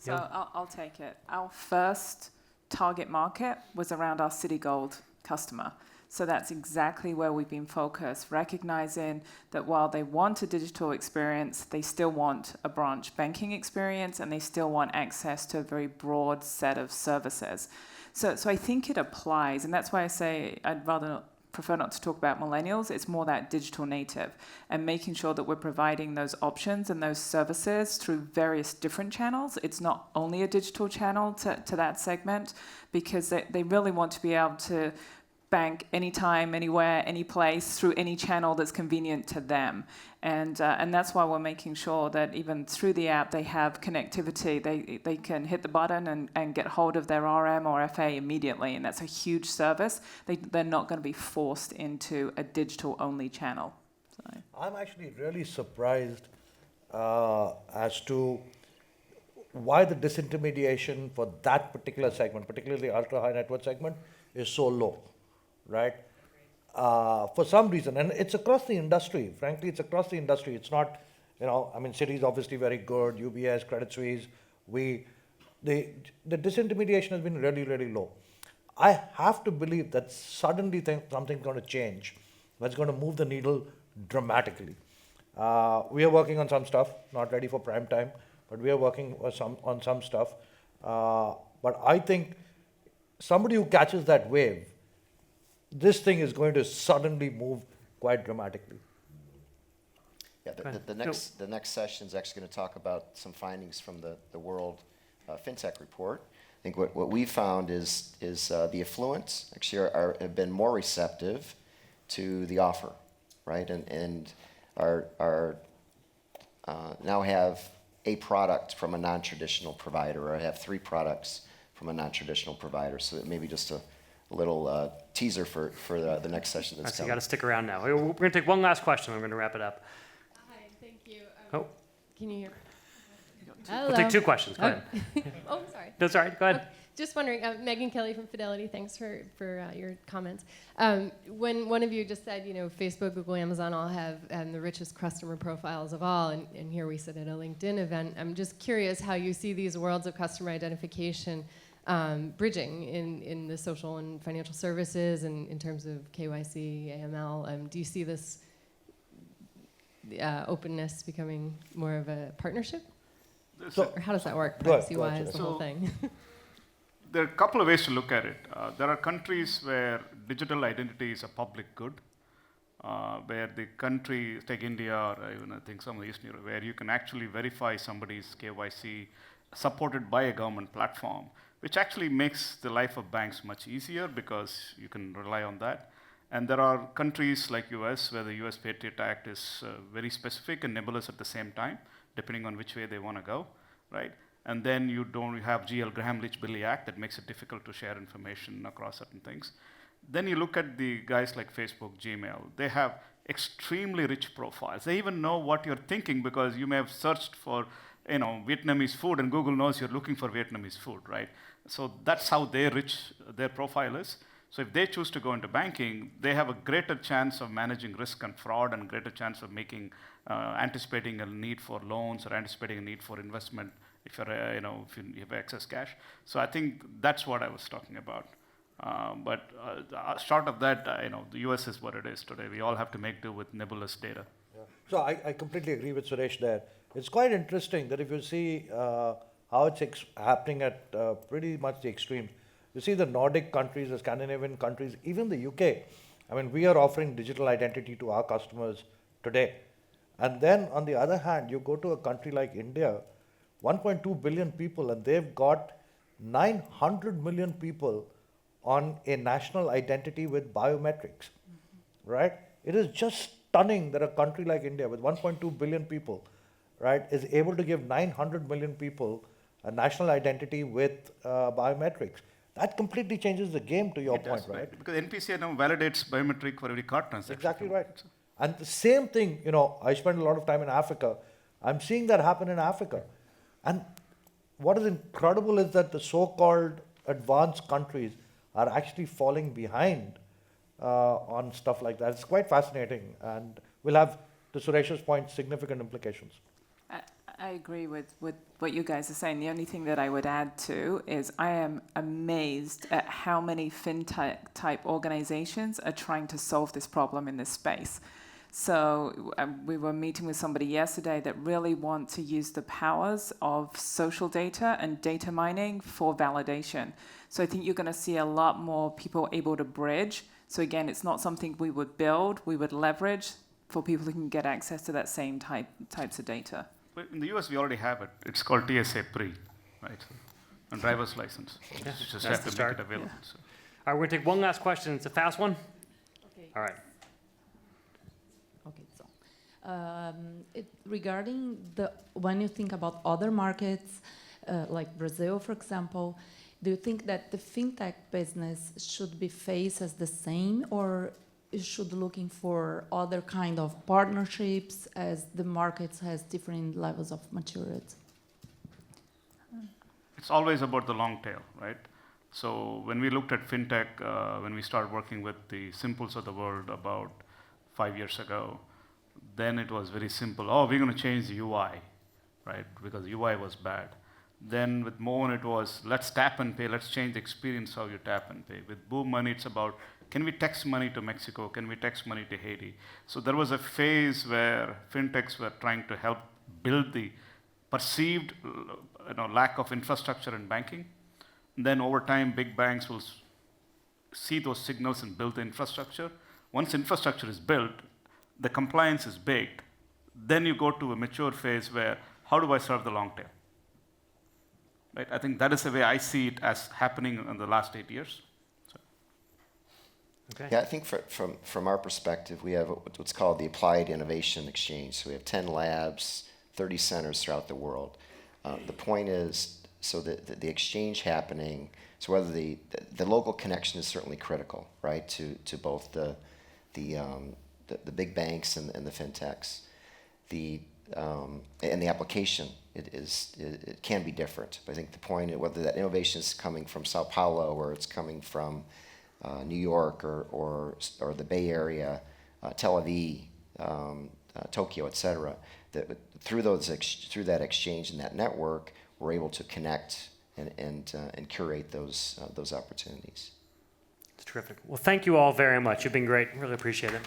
Speaker 3: So I'll take it. Our first target market was around our Citigold customer. So that's exactly where we've been focused, recognizing that while they want a digital experience, they still want a branch banking experience, and they still want access to a very broad set of services. So I think it applies, and that's why I say I'd prefer not to talk about millennials. It's more that digital native and making sure that we're providing those options and those services through various different channels. It's not only a digital channel to that segment, because they really want to be able to bank anytime, anywhere, any place, through any channel that's convenient to them. And that's why we're making sure that even through the app, they have connectivity. They can hit the button and get hold of their RM or FA immediately, and that's a huge service. They're not going to be forced into a digital-only channel. So.
Speaker 5: I'm actually really surprised as to why the disintermediation for that particular segment, particularly the ultra-high net worth segment, is so low. Right? For some reason, and it's across the industry. Frankly, it's across the industry. It's not, Citi is obviously very good, UBS, Credit Suisse. The disintermediation has been really, really low. I have to believe that suddenly something's going to change. That's going to move the needle dramatically. We are working on some stuff, not ready for prime time, but we are working on some stuff. But I think somebody who catches that wave, this thing is going to suddenly move quite dramatically.
Speaker 2: Yeah, the next session is actually going to talk about some findings from the World FinTech Report. I think what we found is the affluents actually have been more receptive to the offer, right? And are now have a product from a non-traditional provider, or have 3 products from a non-traditional provider. So it may be just a little teaser for the next session that's
Speaker 1: So you
Speaker 2: coming.
Speaker 1: got to stick around now. We're going to take one last question. We're going to wrap it up.
Speaker 9: Hi, thank you.
Speaker 1: Oh.
Speaker 9: Can you hear?
Speaker 1: We'll take 2 questions. Go ahead.
Speaker 9: Oh, sorry.
Speaker 1: That's all right. Go ahead.
Speaker 9: Just wondering, Megan Kelly from Fidelity, thanks for your comments. When one of you just said, Facebook, Google, Amazon all have the richest customer profiles of all, and here we sit at a LinkedIn event, I'm just curious how you see these worlds of customer identification bridging in the social and financial services, and in terms of KYC, AML. Do you see this openness becoming more of a partnership? Or how does that work, privacy-wise, the whole thing?
Speaker 4: There are a couple of ways to look at it. There are countries where digital identity is a public good, where the country, take India, or even I think some of Eastern Europe, where you can actually verify somebody's KYC supported by a government platform, which actually makes the life of banks much easier because you can rely on that. And there are countries like US where the US Patriot Act is very specific and nebulous at the same time, depending on which way they want to go, right? And then you don't have GL Graham-Leach-Billy Act that makes it difficult to share information across certain things. Then you look at the guys like Facebook, Gmail. They have extremely rich profiles. They even know what you're thinking because you may have searched for Vietnamese food, and Google knows you're looking for Vietnamese food, right? So that's how rich their profile is. So if they choose to go into banking, they have a greater chance of managing risk and fraud and greater chance of making, anticipating a need for loans or anticipating a need for investment if you're, if you have excess cash. So I think that's what I was talking about. But short of that, the US is what it is today. We all have to make do with nebulous data.
Speaker 5: Yeah. So I completely agree with Suresh there. It's quite interesting that if you see how it's happening at pretty much the extreme. You see the Nordic countries, the Scandinavian countries, even the UK. I mean, we are offering digital identity to our customers today. And then on the other hand, you go to a country like India, 1.2 billion people, and they've got 900 million people on a national identity with biometrics, right? It is just stunning that a country like India with 1.2 billion people, right, is able to give 900 million people a national identity with biometrics. That completely changes the game, to your point, right?
Speaker 4: Because NPCI now validates biometric for every card transaction.
Speaker 5: Exactly right. And the same thing, I spend a lot of time in Africa. I'm seeing that happen in Africa. And what is incredible is that the so-called advanced countries are actually falling behind on stuff like that. It's quite fascinating and will have, to Suresh's point, significant implications.
Speaker 3: I agree with what you guys are saying. The only thing that I would add to is I am amazed at how many fintech type organizations are trying to solve this problem in this space. So we were meeting with somebody yesterday that really want to use the powers of social data and data mining for validation. So I think you're going to see a lot more people able to bridge. So again, it's not something we would build, we would leverage for people who can get access to that same types of data.
Speaker 4: But in the US, we already have it. It's called TSA Pre, right? And driver's license.
Speaker 1: Yeah,
Speaker 4: You just
Speaker 1: that's
Speaker 4: have
Speaker 1: the
Speaker 4: to
Speaker 1: start.
Speaker 4: make it available.
Speaker 3: Yeah.
Speaker 4: So.
Speaker 1: All right, we're going to take one last question. It's a fast one.
Speaker 10: Okay.
Speaker 1: All right.
Speaker 10: Okay, so regarding when you think about other markets, like Brazil, for example, do you think that the fintech business should be faced as the same, or you should looking for other kind of partnerships as the markets has different levels of maturity?
Speaker 4: It's always about the long tail, right? So when we looked at fintech, when we started working with the Simples of the world about 5 years ago, then it was very simple. Oh, we're going to change the UI, right? Because UI was bad. Then with Moan, it was let's tap and pay. Let's change the experience how you tap and pay. With Boom Money, it's about can we text money to Mexico? Can we text money to Haiti? So there was a phase where fintechs were trying to help build the perceived lack of infrastructure in banking. And then over time, big banks will see those signals and build the infrastructure. Once infrastructure is built, the compliance is baked. Then you go to a mature phase where how do I serve the long tail? Right? I think that is the way I see it as happening in the last 8 years.
Speaker 1: Okay.
Speaker 2: Yeah, I think from our perspective, we have what's called the Applied Innovation Exchange. So we have 10 labs, 30 centers throughout the world. The point is, so the exchange happening, so whether the local connection is certainly critical, right, to both the big banks and the fintechs. And the application, it can be different. But I think the point is whether that innovation is coming from Sao Paulo or it's coming from New York or the Bay Area, Tel Aviv, Tokyo, et cetera, that through that exchange and that network, we're able to connect and curate those opportunities.
Speaker 1: It's terrific. Well, thank you all very much. You've been great. Really appreciate it.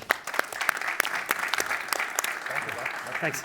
Speaker 1: Thanks.